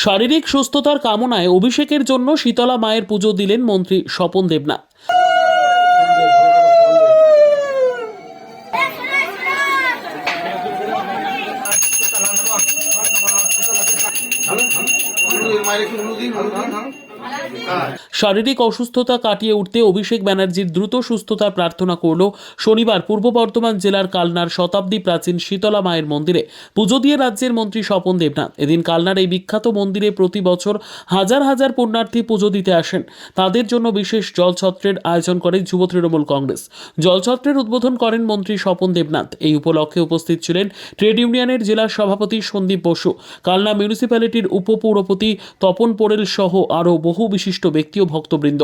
শারীরিক সুস্থতার কামনায় অভিষেকের জন্য শীতলা মায়ের পুজো দিলেন মন্ত্রী স্বপন দেবনাথ। শারীরিক অসুস্থতা কাটিয়ে উঠতে অভিষেক ব্যানার্জির দ্রুত সুস্থতার প্রার্থনা করল শনিবার পূর্ব বর্ধমান জেলার কালনার শতাব্দী প্রাচীন শীতলা মায়ের মন্দিরে পুজো দিয়ে রাজ্যের মন্ত্রী স্বপন দেবনাথ। এদিন কালনার এই বিখ্যাত মন্দিরে প্রতি বছর হাজার হাজার পুণ্যার্থী পুজো দিতে আসেন। তাদের জন্য বিশেষ জলছত্রের আয়োজন করে যুব তৃণমূল কংগ্রেস। জলছত্রের উদ্বোধন করেন মন্ত্রী স্বপন দেবনাথ। এই উপলক্ষে উপস্থিত ছিলেন ট্রেড ইউনিয়নের জেলা সভাপতি সন্দীপ বসু, কালনা মিউনিসিপ্যালিটির উপপৌরপতি তপন পোড়েল সহ আরও বহু বিশিষ্ট ব্যক্তি ও ভক্তবৃন্দ।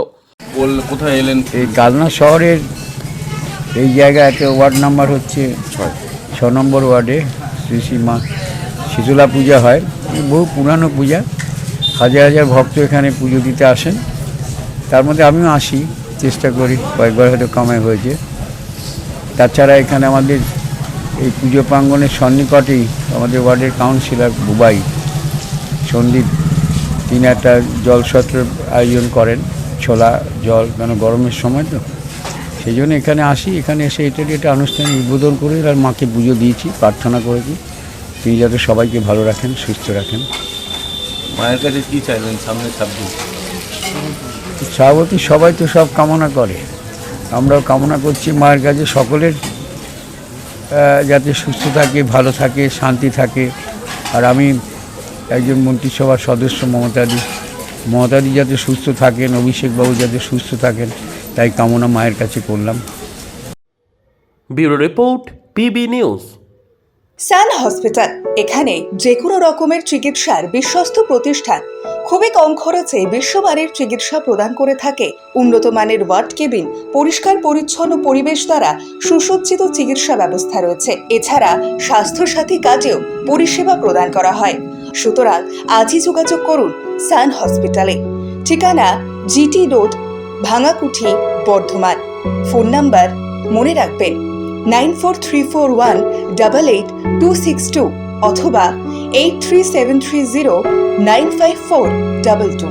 কোথায় এলেন? এই কালনা শহরের এই জায়গাতে ওয়ার্ড নাম্বার হচ্ছে 6 নম্বর ওয়ার্ডে শ্রী শ্রী মা শীতলা পূজা হয়। বহু পুরানো পূজা, হাজার হাজার ভক্ত এখানে পুজো দিতে আসেন। তার মধ্যে আমিও আসি, চেষ্টা করি, কয়েকবার হয়তো কামাই হয়েছে। তাছাড়া এখানে আমাদের এই পুজো প্রাঙ্গণের সন্নিকটেই আমাদের ওয়ার্ডের কাউন্সিলর বুবাই সন্দীপ, তিনি একটা জলছত্রের আয়োজন করেন, ছোলা জল, কেন গরমের সময় তো সেই জন্য এখানে আসি। এখানে এসে এটা আনুষ্ঠানিক উদ্বোধন করে আর মাকে পুজো দিয়েছি, প্রার্থনা করেছি তিনি যাতে সবাইকে ভালো রাখেন, সুস্থ রাখেন। মায়ের কাছে কি চাইলেন সামনে 26? স্বাভাবিক সবাই তো সব কামনা করে, আমরাও কামনা করছি মায়ের কাছে সকলের যাতে সুস্থ থাকে, ভালো থাকে, শান্তি থাকে। আর আমি একজন মন্ত্রিসভার সদস্য মমতাদি যাতে সুস্থ থাকেন, অভিষেকবাবু যাতে সুস্থ থাকেন, তাই কামনা মায়ের কাছে করলাম। Bureau report, PB news. Sun hospital, এখানে যে কোনো রকমের চিকিৎসার বিশ্বস্ত প্রতিষ্ঠান। খুবই কম খরচে বিশ্বমানের চিকিৎসা প্রদান করে থাকে। উন্নত মানের ওয়ার্ড কেবিন, পরিষ্কার পরিচ্ছন্ন পরিবেশ দ্বারা সুসজ্জিত চিকিৎসা ব্যবস্থা রয়েছে। এছাড়া স্বাস্থ্যসাথী কাজেও পরিষেবা প্রদান করা হয়। সুতরাং আজই যোগাযোগ করুন সান হসপিটালে। ঠিকানা GT road, Bhangakuthi, Bardhaman. Phone number মনে রাখবেন 9434188262 অথবা 83730954222।